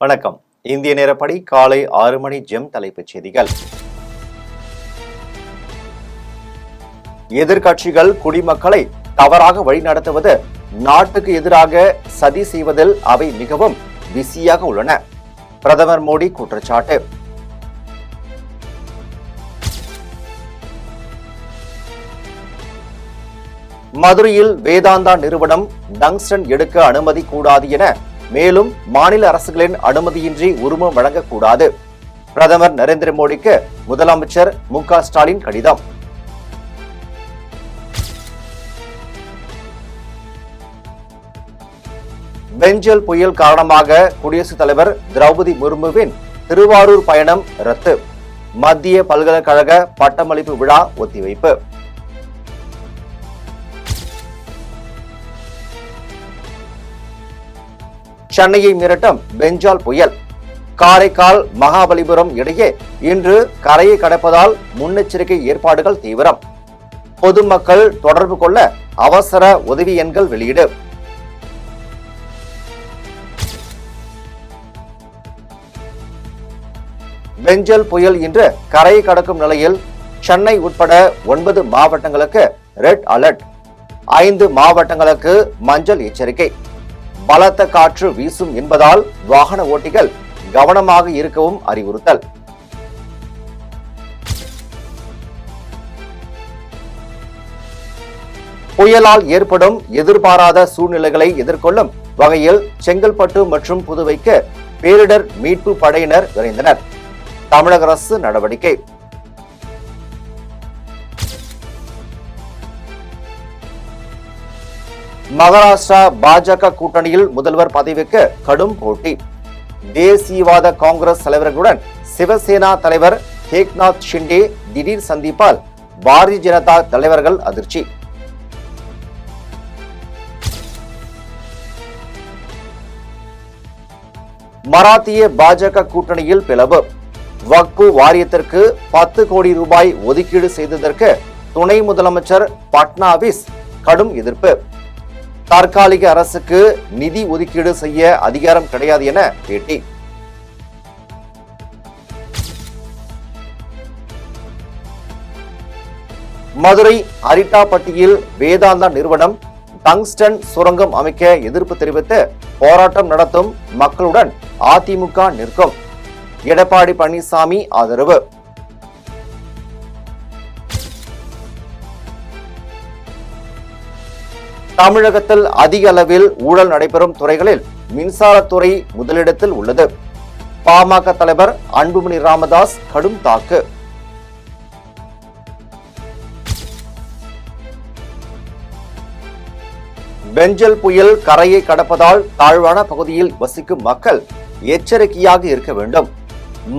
வணக்கம். இந்திய நேரப்படி காலை 6 மணி ஜெம் தலைப்புச் செய்திகள். எதிர்க்கட்சிகள் குடிமக்களை தவறாக வழிநடத்துவது, நாட்டுக்கு எதிராக சதி செய்வதில் அவை மிகவும் பிஸியாக உள்ளன. பிரதமர் மோடி குற்றச்சாட்டு. மதுரையில் வேதாந்தா நிறுவனம் டங்ஸ்டன் எடுக்க அனுமதி கூடாது என மேலும் மாநில அரசுகளின் அனுமதியின்றி உரிமம் வழங்கக்கூடாது. பிரதமர் நரேந்திர மோடிக்கு முதலமைச்சர் மு.க. ஸ்டாலின் கடிதம். பெஞ்சல் புயல் காரணமாக குடியரசுத் தலைவர் திரௌபதி முர்முவின் திருவாரூர் பயணம் ரத்து. மத்திய பல்கலைக்கழக பட்டமளிப்பு விழா ஒத்திவைப்பு. சென்னையை மிரட்டும் பெஞ்சால் புயல். காரைக்கால் மகாபலிபுரம் இடையே இன்று கரையை கடப்பதால் முன்னெச்சரிக்கை ஏற்பாடுகள் தீவிரம். பொதுமக்கள் தொடர்பு கொள்ள அவசர உதவி எண்கள் வெளியீடு. பெஞ்சல் புயல் இன்று கரையை கடக்கும் நிலையில் சென்னை உட்பட 9 மாவட்டங்களுக்கு ரெட் அலர்ட், 5 மாவட்டங்களுக்கு மஞ்சள் எச்சரிக்கை. பலத்த காற்று வீசும் என்பதால் வாகன ஓட்டிகள் கவனமாக இருக்கவும் அறிவுறுத்தல். புயலால் ஏற்படும் எதிர்பாராத சூழ்நிலைகளை எதிர்கொள்ளும் வகையில் செங்கல்பட்டு மற்றும் புதுவைக்கு பேரிடர் மீட்பு படையினர் விரைந்தனர். தமிழக அரசு நடவடிக்கை. மகாராஷ்டிரா பாஜக கூட்டணியில் முதல்வர் பதவிக்கு கடும் போட்டி. தேசியவாத காங்கிரஸ் தலைவர்களுடன் சிவசேனா தலைவர் ஏக்நாத் ஷிண்டே திடீர் சந்திப்பால் பாரதிய ஜனதா தலைவர்கள் அதிர்ச்சி. மராத்திய பாஜக கூட்டணியில் பிளவு. வக்பு வாரியத்திற்கு 10 கோடி ரூபாய் ஒதுக்கீடு செய்ததற்கு துணை முதலமைச்சர் பட்னாவிஸ் கடும் எதிர்ப்பு. தற்காலிக அரசுக்கு நிதி ஒதுக்கீடு செய்ய அதிகாரம் கிடையாது என பேட்டி. மதுரை அரிட்டாப்பட்டியில் வேதாந்தா நிறுவனம் டங்ஸ்டன் சுரங்கம் அமைக்க எதிர்ப்பு தெரிவித்து போராட்டம் நடத்தும் மக்களுடன் அதிமுக நிற்கும். எடப்பாடி பழனிசாமி ஆதரவு. தமிழகத்தில் அதிக அளவில் ஊழல் நடைபெறும் துறைகளில் மின்சாரத்துறை முதலிடத்தில் உள்ளது. பாமக தலைவர் அன்புமணி ராமதாஸ் கடும் தாக்கு. பெஞ்சல் புயல் கரையை கடப்பதால் தாழ்வான பகுதியில் வசிக்கும் மக்கள் எச்சரிக்கையாக இருக்க வேண்டும்.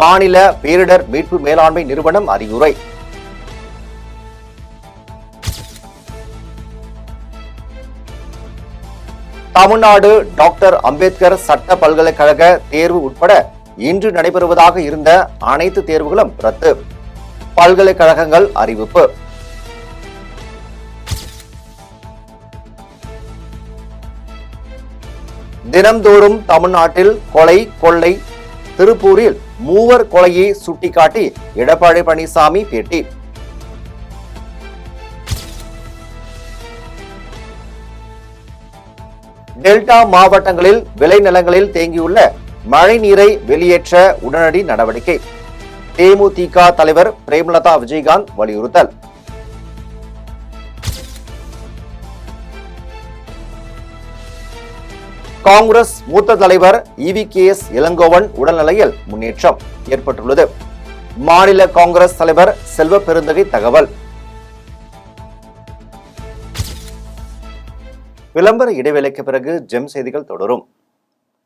மாநில பேரிடர் மீட்பு மேலாண்மை நிறுவனம் அறிவுரை. தமிழ்நாடு டாக்டர் அம்பேத்கர் சட்ட பல்கலைக்கழக தேர்வு உட்பட இன்று நடைபெறுவதாக இருந்த அனைத்து தேர்வுகளும் ரத்து. பல்கலைக்கழகங்கள் அறிவிப்பு. தினம்தோறும் தமிழ்நாட்டில் கொலை கொள்ளை. திருப்பூரில் 3 கொலையை சுட்டிக்காட்டி எடப்பாடி பழனிசாமி பேட்டி. டெல்டா மாவட்டங்களில் விளைநிலங்களில் தேங்கியுள்ள மழை நீரை வெளியேற்ற உடனடி நடவடிக்கை. தேமுதிக தலைவர் பிரேமலதா விஜயகாந்த் வலியுறுத்தல். காங்கிரஸ் மூத்த தலைவர் EVKS இளங்கோவன் உடல்நிலையில் முன்னேற்றம் ஏற்பட்டுள்ளது. மாநில காங்கிரஸ் தலைவர் செல்வ பெருந்தகை தகவல். விளம்பர இடைவேளைக்கு பிறகு ஜெம் செய்திகள் தொடரும்.